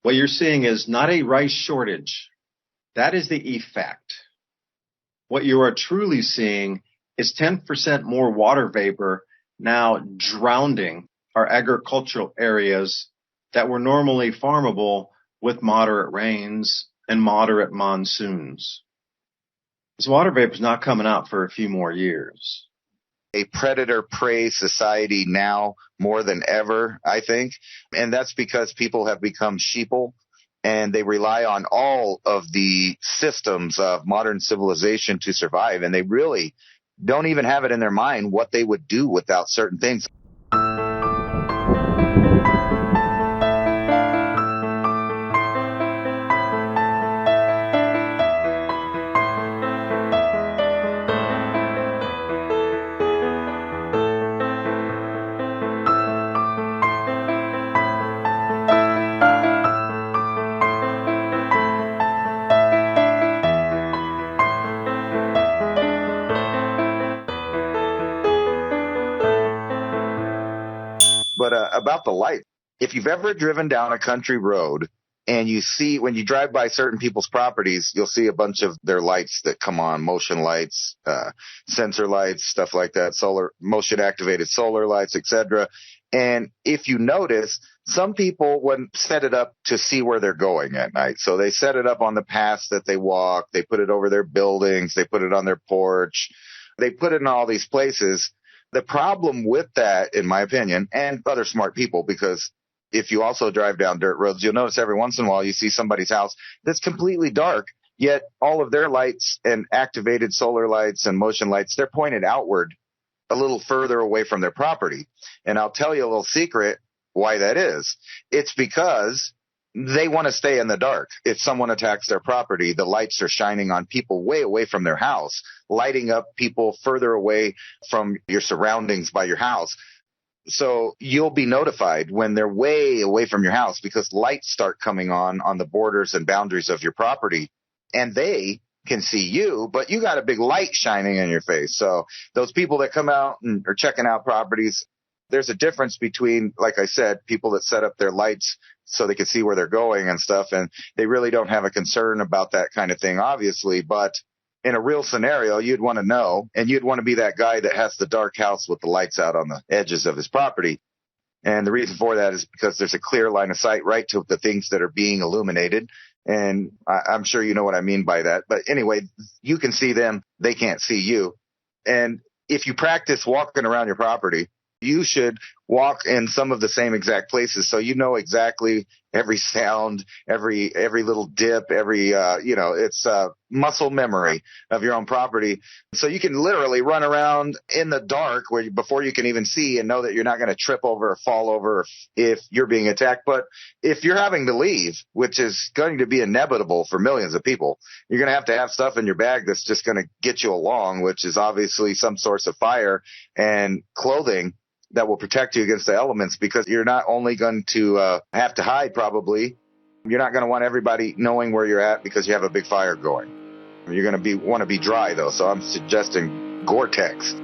What you're seeing is not a rice shortage. That is the effect. What you are truly seeing is 10% more water vapor now drowning our agricultural areas that were normally farmable with moderate rains and moderate monsoons. This water vapor is not coming out for a few more years. A predator-prey society now more than ever, I think. And that's because people have become sheeple and they rely on all of the systems of modern civilization to survive. And they really don't even have it in their mind what they would do without certain things. But about the light, if you've ever driven down a country road and you see when you drive by certain people's properties, you'll see a bunch of their lights that come on, motion lights, sensor lights, stuff like that, solar, motion activated solar lights, etc. And if you notice, some people wouldn't set it up to see where they're going at night. So they set it up on the paths that they walk. They put it over their buildings. They put it on their porch. They put it in all these places. The problem with that, in my opinion, and other smart people, because if you also drive down dirt roads, you'll notice every once in a while you see somebody's house that's completely dark, yet all of their lights and activated solar lights and motion lights, they're pointed outward a little further away from their property. And I'll tell you a little secret why that is. It's because they want to stay in the dark. If someone attacks their property, the lights are shining on people way away from their house, lighting up people further away from your surroundings by your house. So you'll be notified when they're way away from your house because lights start coming on the borders and boundaries of your property, and they can see you, but you got a big light shining in your face. So those people that come out and are checking out properties, there's a difference between, like I said, people that set up their lights so they can see where they're going and stuff, and they really don't have a concern about that kind of thing, obviously. But in a real scenario, you'd want to know, and you'd want to be that guy that has the dark house with the lights out on the edges of his property. And the reason for that is because there's a clear line of sight right to the things that are being illuminated. And I'm sure you know what I mean by that. But anyway, you can see them. They can't see you. And if you practice walking around your property, you should walk in some of the same exact places so you know exactly every sound, every little dip, it's muscle memory of your own property. So you can literally run around in the dark before you can even see and know that you're not going to trip over or fall over if you're being attacked. But if you're having to leave, which is going to be inevitable for millions of people, you're going to have stuff in your bag that's just going to get you along, which is obviously some source of fire and clothing that will protect you against the elements, because you're not only going to have to hide probably, you're not going to want everybody knowing where you're at because you have a big fire going. You're going to want to be dry though, so I'm suggesting Gore-Tex.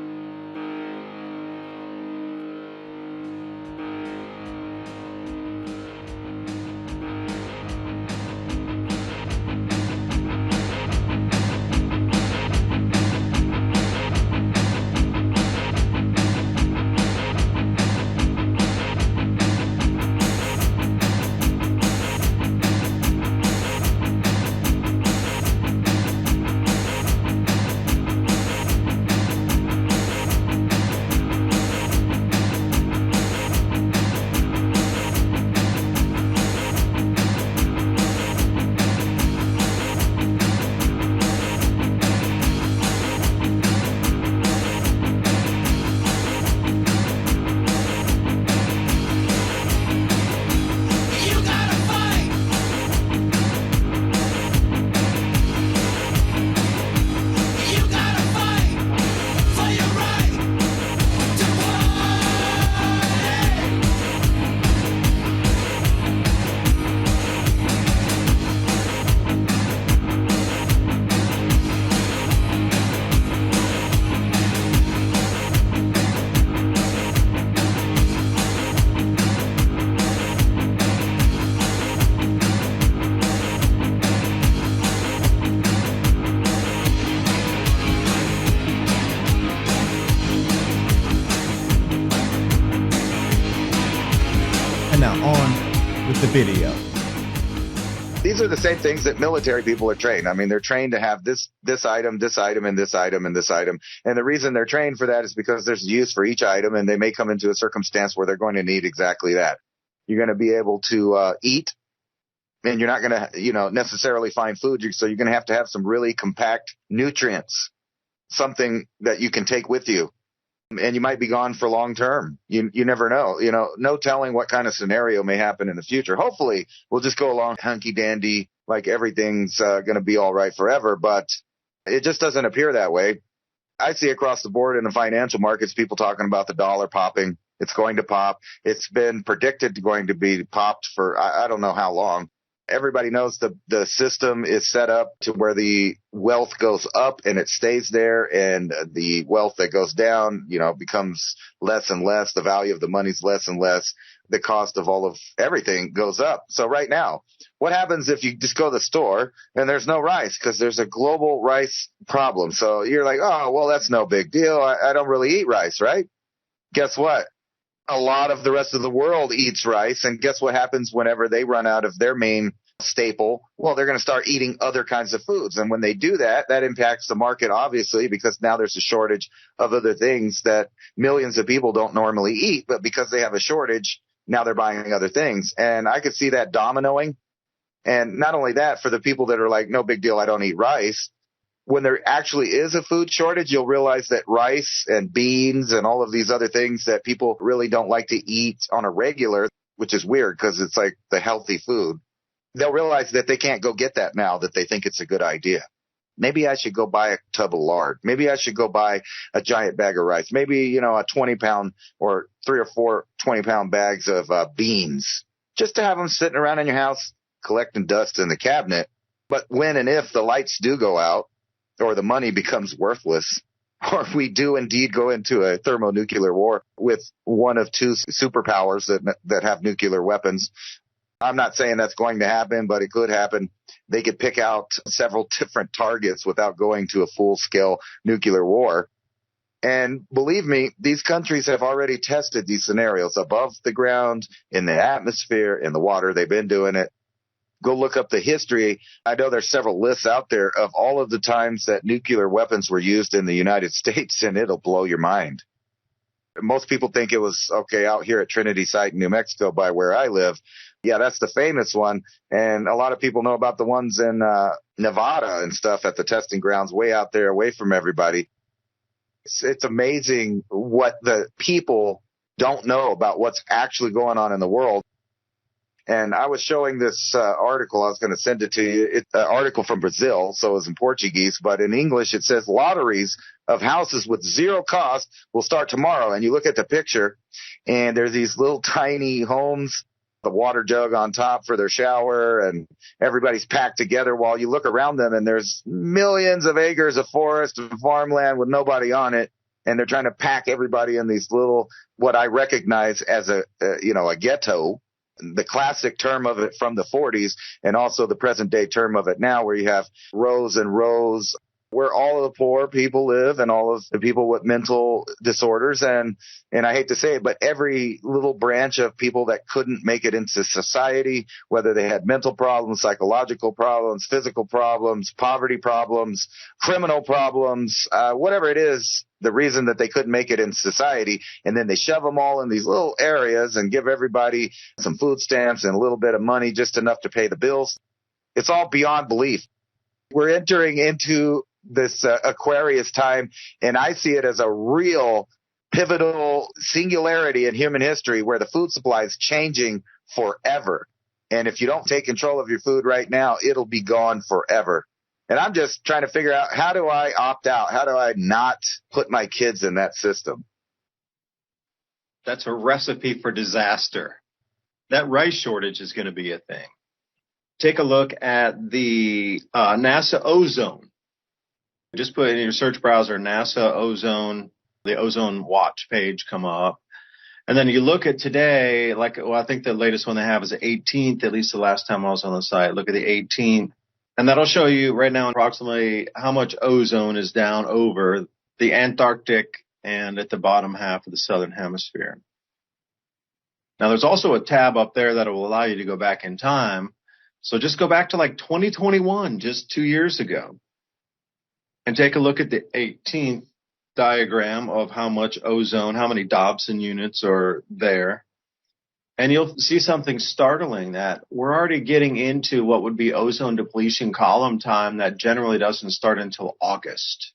the video. These are the same things that military people are trained. I mean, they're trained to have this item, this item, and this item, and this item. And the reason they're trained for that is because there's use for each item, and they may come into a circumstance where they're going to need exactly that. You're going to be able to eat, and you're not going to, necessarily find food. So you're going to have some really compact nutrients, something that you can take with you. And you might be gone for long term. You never know. No telling what kind of scenario may happen in the future. Hopefully, we'll just go along hunky dandy, like everything's going to be all right forever. But it just doesn't appear that way. I see across the board in the financial markets, people talking about the dollar popping. It's going to pop. It's been predicted going to be popped for I don't know how long. Everybody knows the system is set up to where the wealth goes up and it stays there, and the wealth that goes down, becomes less and less. The value of the money's less and less. The cost of all of everything goes up. So right now, what happens if you just go to the store and there's no rice because there's a global rice problem? So you're like, oh, well, that's no big deal. I don't really eat rice, right? Guess what? A lot of the rest of the world eats rice, and guess what happens whenever they run out of their main staple? Well, they're going to start eating other kinds of foods, and when they do that, that impacts the market, obviously, because now there's a shortage of other things that millions of people don't normally eat, but because they have a shortage, now they're buying other things. And I could see that dominoing. And not only that, for the people that are like, no big deal, I don't eat rice, when there actually is a food shortage, you'll realize that rice and beans and all of these other things that people really don't like to eat on a regular, which is weird because it's like the healthy food, they'll realize that they can't go get that now that they think it's a good idea. Maybe I should go buy a tub of lard. Maybe I should go buy a giant bag of rice. Maybe, a 20-pound or 3 or 4 20-pound bags of beans, just to have them sitting around in your house collecting dust in the cabinet. But when and if the lights do go out, or the money becomes worthless, or we do indeed go into a thermonuclear war with one of two superpowers that have nuclear weapons. I'm not saying that's going to happen, but it could happen. They could pick out several different targets without going to a full-scale nuclear war. And believe me, these countries have already tested these scenarios above the ground, in the atmosphere, in the water. They've been doing it. Go look up the history. I know there's several lists out there of all of the times that nuclear weapons were used in the United States, and it'll blow your mind. Most people think it was, okay, out here at Trinity Site in New Mexico by where I live. Yeah, that's the famous one. And a lot of people know about the ones in Nevada and stuff at the testing grounds way out there away from everybody. It's amazing what the people don't know about what's actually going on in the world. And I was showing this article. I was going to send it to you. It's an article from Brazil, so it's in Portuguese. But in English, it says lotteries of houses with zero cost will start tomorrow. And you look at the picture, and there's these little tiny homes, the water jug on top for their shower, and everybody's packed together while you look around them, and there's millions of acres of forest and farmland with nobody on it. And they're trying to pack everybody in these little, what I recognize as a ghetto. The classic term of it from the 40s, and also the present day term of it now, where you have rows and rows where all of the poor people live and all of the people with mental disorders. And I hate to say it, but every little branch of people that couldn't make it into society, whether they had mental problems, psychological problems, physical problems, poverty problems, criminal problems, whatever it is, the reason that they couldn't make it in society, and then they shove them all in these little areas and give everybody some food stamps and a little bit of money, just enough to pay the bills. It's all beyond belief. We're entering into this Aquarius time, and I see it as a real pivotal singularity in human history where the food supply is changing forever. And if you don't take control of your food right now, it'll be gone forever. And I'm just trying to figure out, how do I opt out? How do I not put my kids in that system? That's a recipe for disaster. That rice shortage is going to be a thing. Take a look at the NASA ozone. Just put in your search browser, NASA ozone, the ozone watch page come up. And then you look at today, I think the latest one they have is the 18th, at least the last time I was on the site. Look at the 18th. And that'll show you right now approximately how much ozone is down over the Antarctic and at the bottom half of the southern hemisphere. Now, there's also a tab up there that will allow you to go back in time. So just go back to like 2021, just 2 years ago, and take a look at the 18th diagram of how much ozone, how many Dobson units are there. And you'll see something startling, that we're already getting into what would be ozone depletion column time that generally doesn't start until August.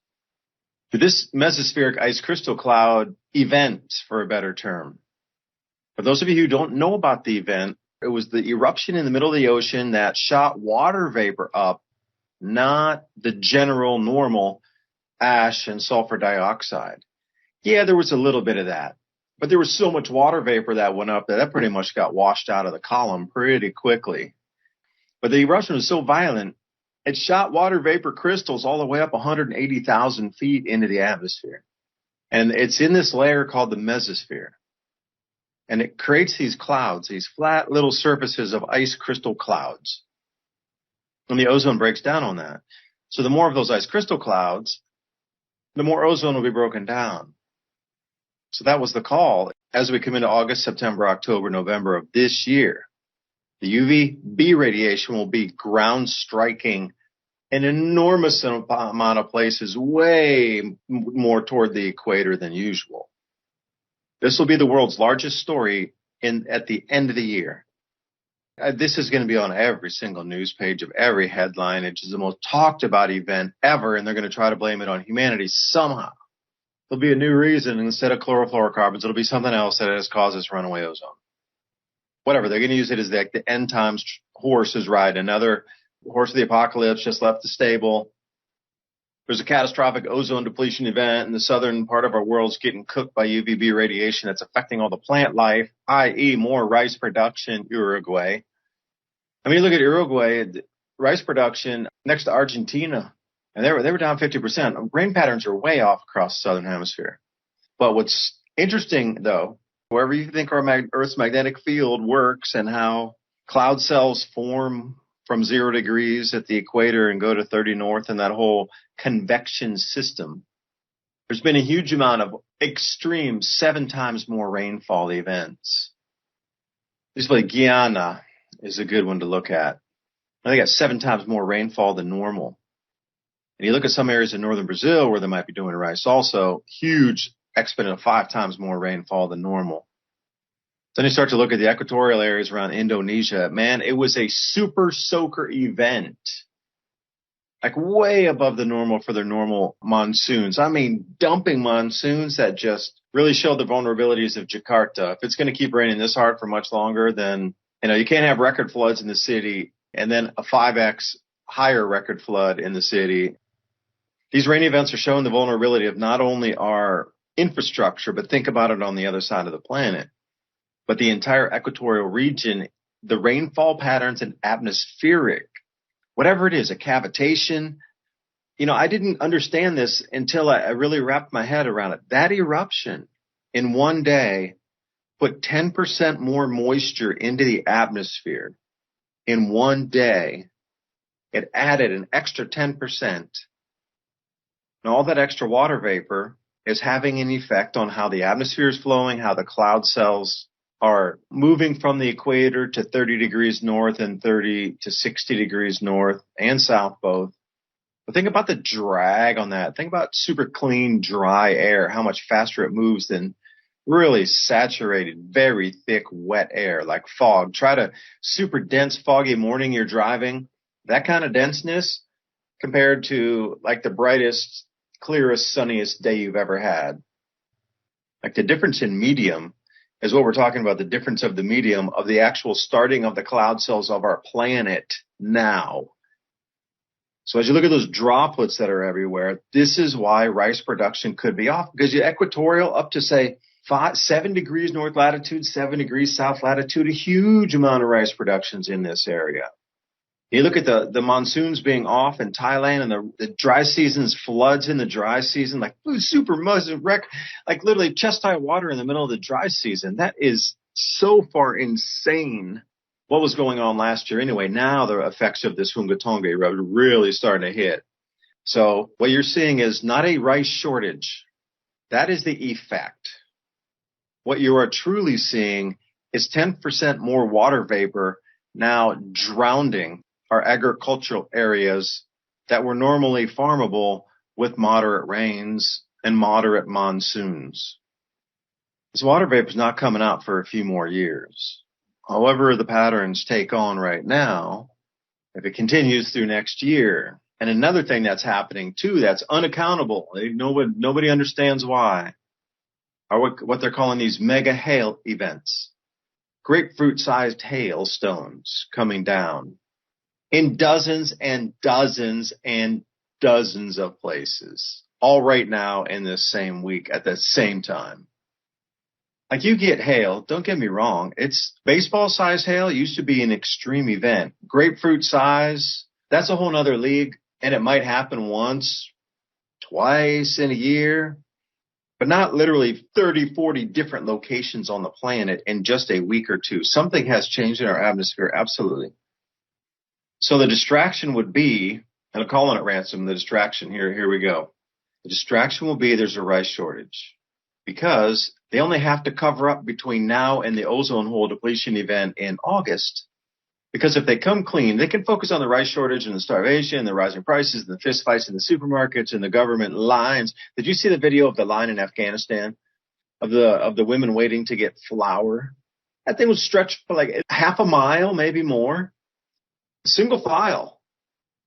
This mesospheric ice crystal cloud event, for a better term. For those of you who don't know about the event, it was the eruption in the middle of the ocean that shot water vapor up, not the general normal ash and sulfur dioxide. Yeah, there was a little bit of that, but there was so much water vapor that went up that pretty much got washed out of the column pretty quickly. But the eruption was so violent, it shot water vapor crystals all the way up 180,000 feet into the atmosphere. And it's in this layer called the mesosphere. And it creates these clouds, these flat little surfaces of ice crystal clouds. And the ozone breaks down on that. So the more of those ice crystal clouds, the more ozone will be broken down. So that was the call. As we come into August, September, October, November of this year, the UVB radiation will be ground striking an enormous amount of places, way more toward the equator than usual. This will be the world's largest story at the end of the year. This is going to be on every single news page of every headline. It is the most talked about event ever, and they're going to try to blame it on humanity somehow. There'll be a new reason. Instead of chlorofluorocarbons, it'll be something else that has caused this runaway ozone. Whatever, they're going to use it as the end times horse is riding. Another horse of the apocalypse just left the stable. There's a catastrophic ozone depletion event in the southern part of our world is getting cooked by UVB radiation that's affecting all the plant life, i.e. more rice production, Uruguay. I mean, look at Uruguay, rice production next to Argentina, and they were down 50%. Rain patterns are way off across the southern hemisphere. But what's interesting, though, wherever you think our Earth's magnetic field works and how cloud cells form from 0 degrees at the equator and go to 30 north and that whole convection system, there's been a huge amount of extreme 7 times more rainfall events. This like Guyana is a good one to look at. They got 7 times more rainfall than normal. And you look at some areas in northern Brazil where they might be doing rice also, huge exponent of 5 times more rainfall than normal. Then you start to look at the equatorial areas around Indonesia. Man, it was a super soaker event, like way above the normal for their normal monsoons. I mean, dumping monsoons that just really showed the vulnerabilities of Jakarta. If it's going to keep raining this hard for much longer, then, you can't have record floods in the city and then a 5x higher record flood in the city. These rain events are showing the vulnerability of not only our infrastructure, but think about it on the other side of the planet. But the entire equatorial region, the rainfall patterns and atmospheric, whatever it is, a cavitation. I didn't understand this until I really wrapped my head around it. That eruption in one day put 10% more moisture into the atmosphere in one day. It added an extra 10%. And all that extra water vapor is having an effect on how the atmosphere is flowing, how the cloud cells are moving from the equator to 30 degrees north and 30 to 60 degrees north and south both. But think about the drag on that. Think about super clean, dry air, how much faster it moves than really saturated, very thick, wet air like fog. Try to super dense, foggy morning you're driving. That kind of denseness compared to like the brightest, clearest, sunniest day you've ever had. Like the difference in medium is what we're talking about, the difference of the medium of the actual starting of the cloud cells of our planet now. So as you look at those droplets that are everywhere, this is why rice production could be off, because you're equatorial up to, say, 7 degrees north latitude, 7 degrees south latitude, a huge amount of rice production's in this area. You look at the monsoons being off in Thailand and the dry seasons, floods in the dry season, like super like literally chest-high water in the middle of the dry season. That is so far insane. What was going on last year anyway? Now the effects of this Hungatonga eruption are really starting to hit. So what you're seeing is not a rice shortage. That is the effect. What you are truly seeing is 10% more water vapor now drowning our agricultural areas that were normally farmable with moderate rains and moderate monsoons. This water vapor is not coming out for a few more years. However, the patterns take on right now, if it continues through next year. And another thing that's happening too that's unaccountable, nobody understands why, are what they're calling these mega hail events. Grapefruit-sized hailstones coming down in dozens and dozens and dozens of places, all right now in this same week at the same time. Like, you get hail, don't get me wrong, it's baseball-sized hail used to be an extreme event. Grapefruit size, that's a whole nother league, and it might happen once, twice in a year, but not literally 30, 40 different locations on the planet in just a week or two. Something has changed in our atmosphere, absolutely. So the distraction would be, and I'm calling it ransom, the distraction, here we go. The distraction will be there's a rice shortage, because they only have to cover up between now and the ozone hole depletion event in August. Because if they come clean, they can focus on the rice shortage and the starvation and the rising prices and the fist fights in the supermarkets and the government lines. Did you see the video of the line in Afghanistan of the women waiting to get flour? That thing was stretched for like half a mile, maybe more. Single file,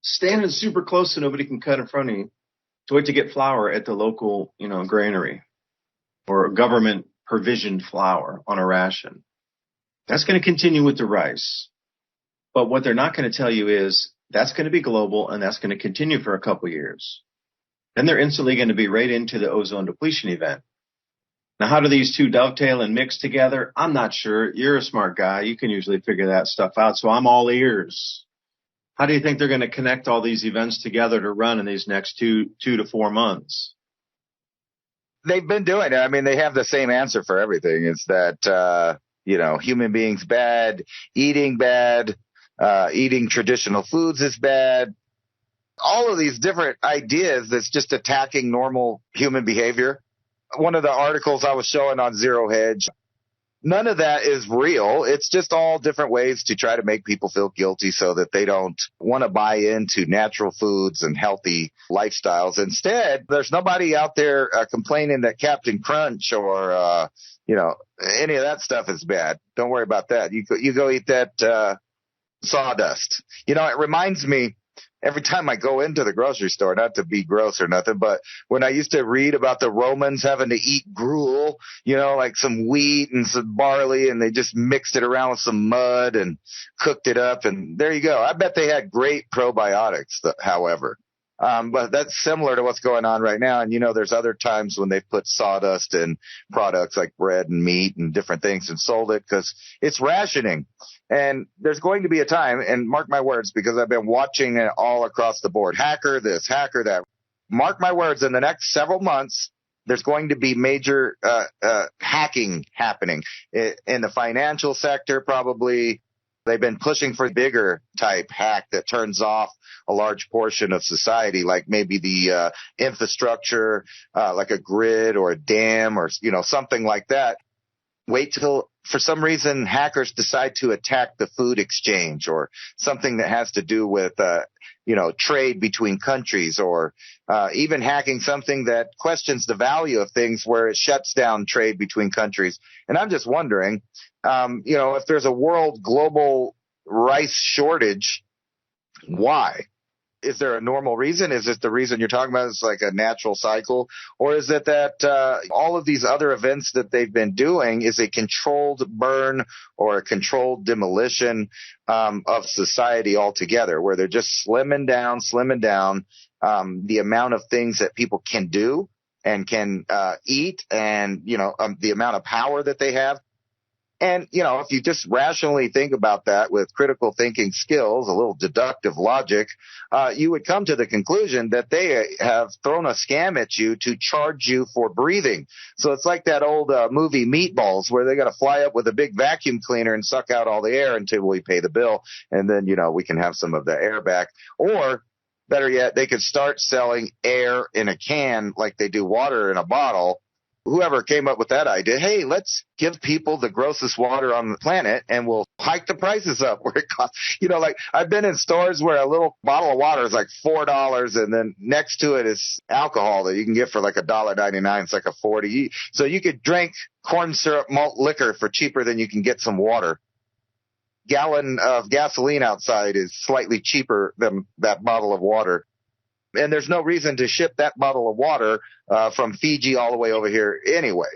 standing super close so nobody can cut in front of you to wait to get flour at the local, granary or government provisioned flour on a ration. That's going to continue with the rice. But what they're not going to tell you is that's going to be global and that's going to continue for a couple years. Then they're instantly going to be right into the ozone depletion event. Now, how do these two dovetail and mix together? I'm not sure. You're a smart guy. You can usually figure that stuff out. So I'm all ears. How do you think they're going to connect all these events together to run in these next 2 to 4 months? They've been doing it. I mean, they have the same answer for everything. It's that, human beings bad, eating traditional foods is bad. All of these different ideas that's just attacking normal human behavior. One of the articles I was showing on Zero Hedge, none of that is real. It's just all different ways to try to make people feel guilty so that they don't want to buy into natural foods and healthy lifestyles. Instead, there's nobody out there complaining that Captain Crunch or, any of that stuff is bad. Don't worry about that. You go eat that sawdust. It reminds me every time I go into the grocery store, not to be gross or nothing, but when I used to read about the Romans having to eat gruel, like some wheat and some barley, and they just mixed it around with some mud and cooked it up. And there you go. I bet they had great probiotics, however. But that's similar to what's going on right now. And, there's other times when they've put sawdust in products like bread and meat and different things and sold it because it's rationing. And there's going to be a time, and mark my words, because I've been watching it all across the board. Hacker this, hacker that. Mark my words, in the next several months, there's going to be major hacking happening. In the financial sector, probably. They've been pushing for bigger type hack that turns off a large portion of society, like maybe the infrastructure, like a grid or a dam or, something like that. Wait till, for some reason, hackers decide to attack the food exchange or something that has to do with, trade between countries, or even hacking something that questions the value of things where it shuts down trade between countries. And I'm just wondering, if there's a world global rice shortage, why? Is there a normal reason? Is it the reason you're talking about is like a natural cycle? Or is it that all of these other events that they've been doing is a controlled burn or a controlled demolition of society altogether, where they're just slimming down the amount of things that people can do and can eat, and, the amount of power that they have? And, if you just rationally think about that with critical thinking skills, a little deductive logic, you would come to the conclusion that they have thrown a scam at you to charge you for breathing. So it's like that old movie Meatballs, where they got to fly up with a big vacuum cleaner and suck out all the air until we pay the bill. And then, we can have some of the air back. Or better yet, they could start selling air in a can like they do water in a bottle. whoever came up with that idea, hey, let's give people the grossest water on the planet and we'll hike the prices up where it costs. Like I've been in stores where a little bottle of water is like $4 and then next to it is alcohol that you can get for like $1.99. It's like a 40. So you could drink corn syrup malt liquor for cheaper than you can get some water. Gallon of gasoline outside is slightly cheaper than that bottle of water. And there's no reason to ship that bottle of water from Fiji all the way over here anyway.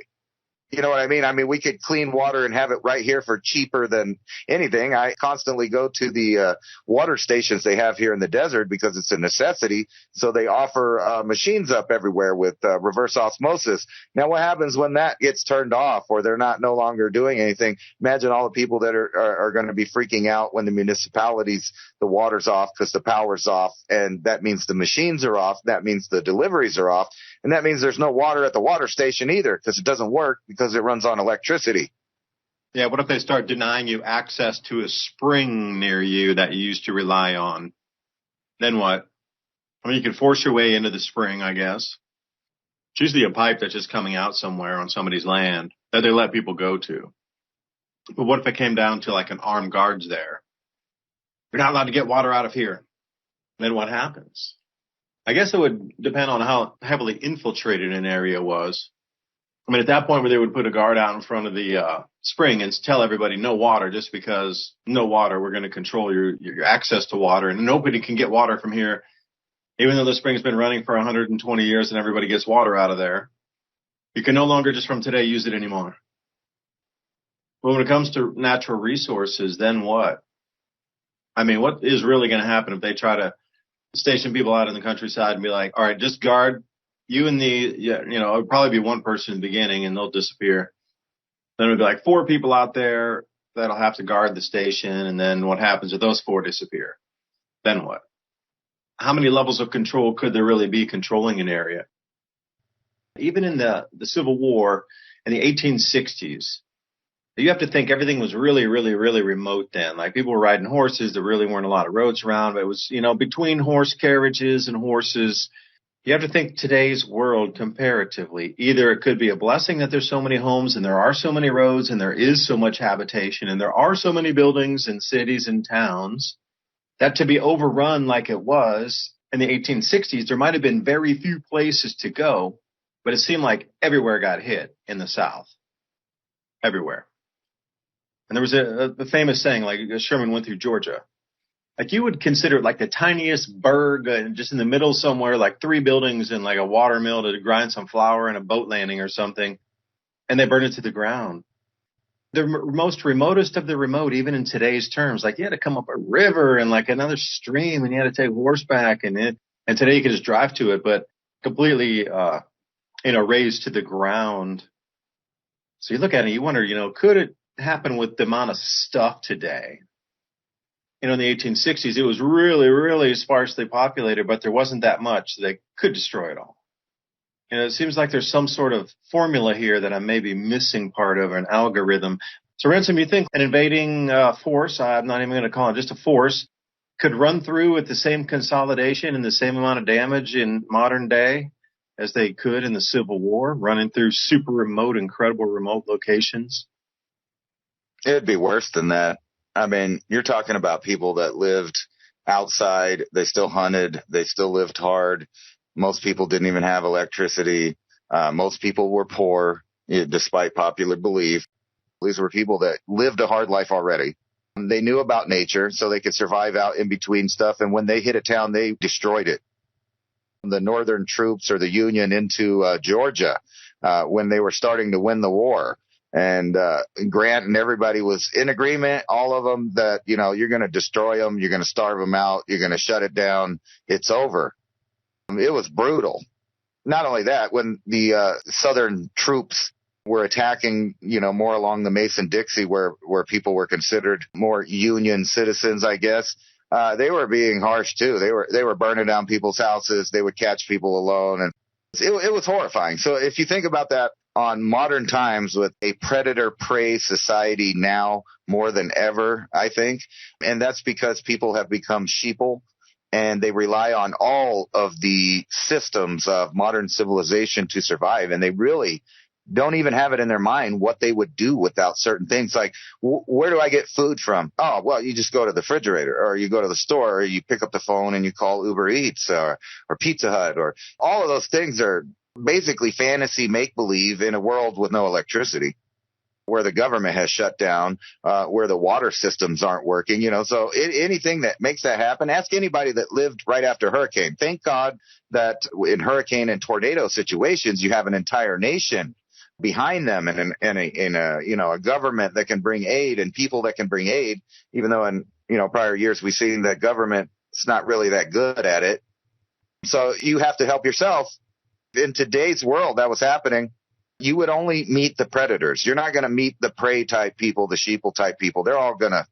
You know what I mean? I mean, we could clean water and have it right here for cheaper than anything. I constantly go to the water stations they have here in the desert because it's a necessity. So they offer machines up everywhere with reverse osmosis. Now, what happens when that gets turned off or they're no longer doing anything? Imagine all the people that are going to be freaking out when the municipalities, the water's off because the power's off. And that means the machines are off. That means the deliveries are off. And that means there's no water at the water station either because it doesn't work because it runs on electricity. Yeah, what if they start denying you access to a spring near you that you used to rely on? Then what? I mean, you can force your way into the spring, I guess. It's usually a pipe that's just coming out somewhere on somebody's land that they let people go to. But what if it came down to like an armed guard's there? You're not allowed to get water out of here. Then what happens? I guess it would depend on how heavily infiltrated an area was. I mean, at that point where they would put a guard out in front of the spring and tell everybody no water, just because no water, we're going to control your access to water, and nobody can get water from here, even though the spring's been running for 120 years and everybody gets water out of there. You can no longer just from today use it anymore. But when it comes to natural resources, then what? I mean, what is really going to happen if they try to station people out in the countryside and be like, all right, just guard you and it'll probably be one person in the beginning and they'll disappear. Then it'll be like 4 people out there that'll have to guard the station. And then what happens if those 4 disappear? Then what? How many levels of control could there really be controlling an area? Even in the Civil War in the 1860s, you have to think everything was really, really, really remote then. Like people were riding horses. There really weren't a lot of roads around, but it was, between horse carriages and horses. You have to think today's world comparatively. Either it could be a blessing that there's so many homes and there are so many roads and there is so much habitation and there are so many buildings and cities and towns that to be overrun like it was in the 1860s, there might have been very few places to go, but it seemed like everywhere got hit in the South. Everywhere. And there was a famous saying, like Sherman went through Georgia. Like you would consider it like the tiniest burg just in the middle somewhere, like 3 buildings and like a water mill to grind some flour and a boat landing or something. And they burned it to the ground. The most remotest of the remote, even in today's terms, like you had to come up a river and like another stream and you had to take horseback and today you can just drive to it, but completely, razed to the ground. So you look at it, you wonder, could it happen with the amount of stuff today? In the 1860s, it was really, really sparsely populated, but there wasn't that much. They could destroy it all. It seems like there's some sort of formula here that I'm maybe missing part of, an algorithm. So, Ransom, you think an invading force, I'm not even going to call it just a force, could run through with the same consolidation and the same amount of damage in modern day as they could in the Civil War, running through super remote, incredible remote locations? It'd be worse than that. I mean, you're talking about people that lived outside. They still hunted. They still lived hard. Most people didn't even have electricity. Most people were poor, despite popular belief. These were people that lived a hard life already. They knew about nature, so they could survive out in between stuff. And when they hit a town, they destroyed it. The Northern troops or the Union into Georgia when they were starting to win the war. And Grant and everybody was in agreement, all of them, that, you're going to destroy them. You're going to starve them out. You're going to shut it down. It's over. It was brutal. Not only that, when the Southern troops were attacking, more along the Mason-Dixie where people were considered more Union citizens, I guess, they were being harsh too. They were burning down people's houses. They would catch people alone. And it was horrifying. So if you think about that, on modern times with a predator-prey society now more than ever, I think. And that's because people have become sheeple and they rely on all of the systems of modern civilization to survive. And they really don't even have it in their mind what they would do without certain things. Like, where do I get food from? Oh, well, you just go to the refrigerator, or you go to the store, or you pick up the phone and you call Uber Eats or Pizza Hut, or all of those things are basically fantasy make-believe in a world with no electricity, where the government has shut down, where the water systems aren't working, so anything that makes that happen. Ask anybody that lived right after hurricane. Thank God that in hurricane and tornado situations, you have an entire nation behind them and a government that can bring aid and people that can bring aid, even though in, prior years we've seen that government is not really that good at it. So you have to help yourself. In today's world, that was happening. You would only meet the predators. You're not going to meet the prey type people, the sheeple type people. They're all going to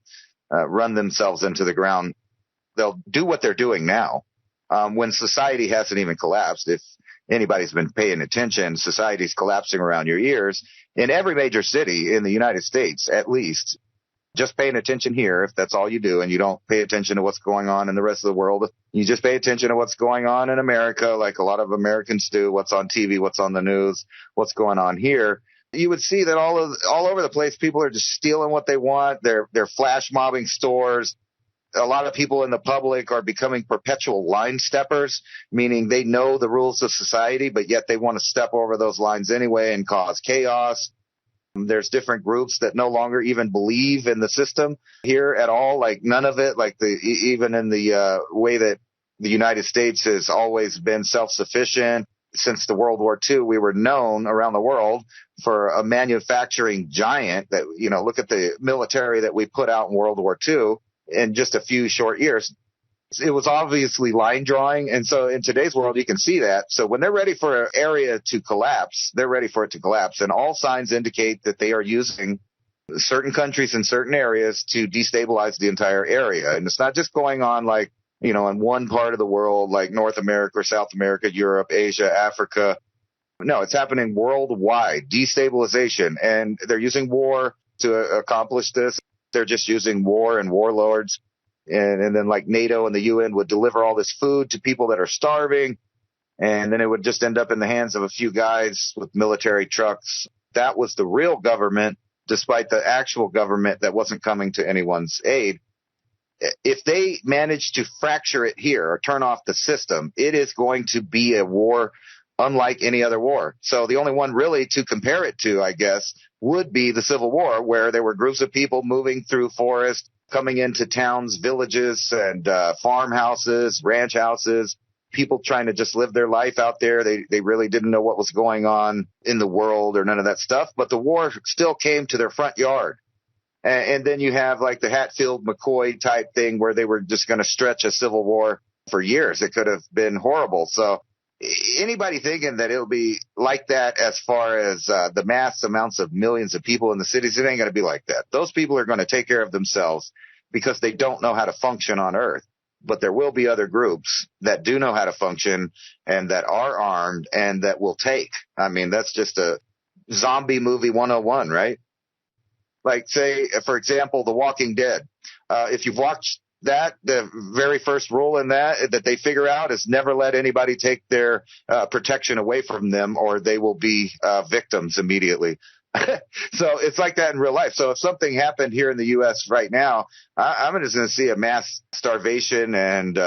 run themselves into the ground. They'll do what they're doing now when society hasn't even collapsed. If anybody's been paying attention, society's collapsing around your ears in every major city in the United States, at least. Just paying attention here, if that's all you do, and you don't pay attention to what's going on in the rest of the world. You just pay attention to what's going on in America, like a lot of Americans do, what's on TV, what's on the news, what's going on here. You would see that all over the place, people are just stealing what they want. They're flash mobbing stores. A lot of people in the public are becoming perpetual line steppers, meaning they know the rules of society, but yet they want to step over those lines anyway and cause chaos. There's different groups that no longer even believe in the system here at all, like none of it, like even in the way that the United States has always been self-sufficient. Since the World War II, we were known around the world for a manufacturing giant that, look at the military that we put out in World War II in just a few short years. It was obviously line drawing. And so in today's world, you can see that. So when they're ready for an area to collapse, they're ready for it to collapse. And all signs indicate that they are using certain countries in certain areas to destabilize the entire area. And it's not just going on like, in one part of the world, like North America or South America, Europe, Asia, Africa. No, it's happening worldwide, destabilization. And they're using war to accomplish this. They're just using war and warlords. And then like NATO and the UN would deliver all this food to people that are starving. And then it would just end up in the hands of a few guys with military trucks. That was the real government, despite the actual government that wasn't coming to anyone's aid. If they manage to fracture it here or turn off the system, it is going to be a war unlike any other war. So the only one really to compare it to, I guess, would be the Civil War, where there were groups of people moving through forests, coming into towns, villages, and farmhouses, ranch houses, people trying to just live their life out there. They really didn't know what was going on in the world or none of that stuff. But the war still came to their front yard. And then you have like the Hatfield-McCoy type thing where they were just going to stretch a civil war for years. It could have been horrible. So anybody thinking that it'll be like that as far as the mass amounts of millions of people in the cities, it ain't going to be like that. Those people are going to take care of themselves because they don't know how to function on Earth. But there will be other groups that do know how to function and that are armed and that will take. I mean, that's just a zombie movie 101, right? Like, say, for example, The Walking Dead. If you've watched that, the very first rule in that they figure out is never let anybody take their protection away from them or they will be victims immediately. So it's like that in real life. So if something happened here in the U.S. right now, I'm just going to see a mass starvation and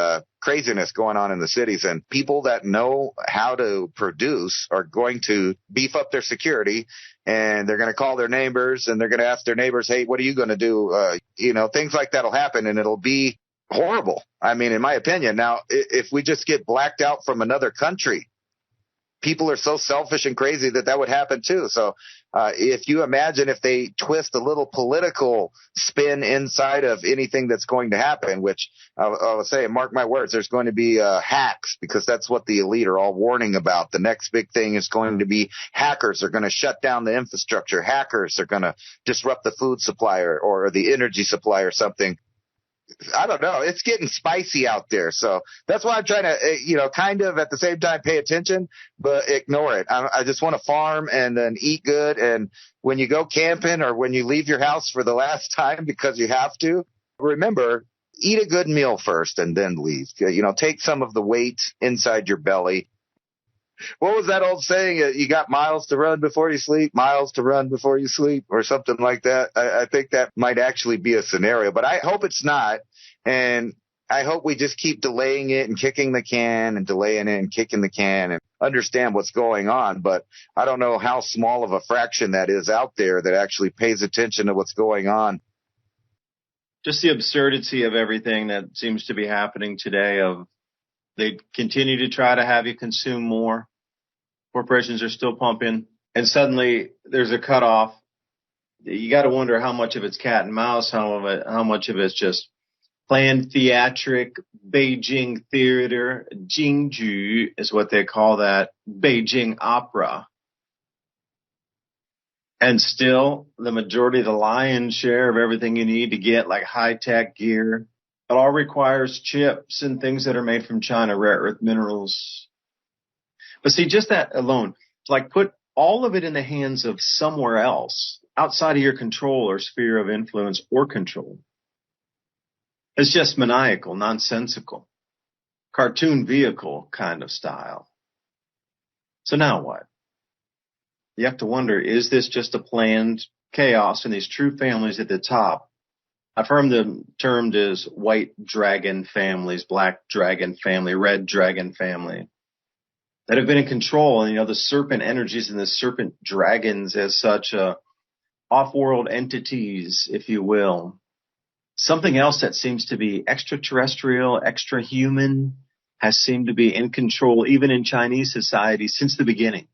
craziness going on in the cities. And people that know how to produce are going to beef up their security, and they're going to call their neighbors, and they're going to ask their neighbors, hey, what are you going to do? Things like that will happen, and it'll be horrible. I mean, in my opinion. Now, if we just get blacked out from another country, people are so selfish and crazy that would happen too. So if you imagine if they twist a little political spin inside of anything that's going to happen, which I was saying, mark my words, there's going to be hacks, because that's what the elite are all warning about. The next big thing is going to be hackers are going to shut down the infrastructure. Hackers are going to disrupt the food supply or the energy supply or something. I don't know. It's getting spicy out there. So that's why I'm trying to, kind of at the same time pay attention, but ignore it. I just want to farm and then eat good. And when you go camping or when you leave your house for the last time because you have to, remember, eat a good meal first and then leave. Take some of the weight inside your belly. What was that old saying? You got miles to run before you sleep, miles to run before you sleep, or something like that. I think that might actually be a scenario, but I hope it's not. And I hope we just keep delaying it and kicking the can and delaying it and kicking the can and understand what's going on. But I don't know how small of a fraction that is out there that actually pays attention to what's going on. Just the absurdity of everything that seems to be happening today. Of they continue to try to have you consume more. Corporations are still pumping, and suddenly there's a cutoff. You got to wonder how much of it's cat and mouse, how much of it's just planned theatric, Beijing theater. Jingju is what they call that, Beijing opera. And still, the majority of the lion's share of everything you need to get, like high-tech gear, it all requires chips and things that are made from China, rare earth minerals. But see, just that alone, like put all of it in the hands of somewhere else, outside of your control or sphere of influence or control. It's just maniacal, nonsensical, cartoon vehicle kind of style. So now what? You have to wonder, is this just a planned chaos and these true families at the top? I've heard them termed as white dragon families, black dragon family, red dragon family, that have been in control. And, the serpent energies and the serpent dragons as such, off-world entities, if you will. Something else that seems to be extraterrestrial, extra-human, has seemed to be in control even in Chinese society since the beginning.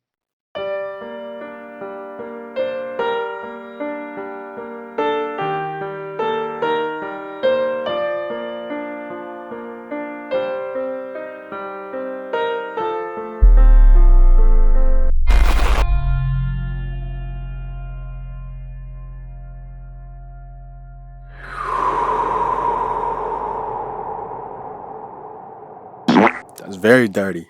That's very dirty.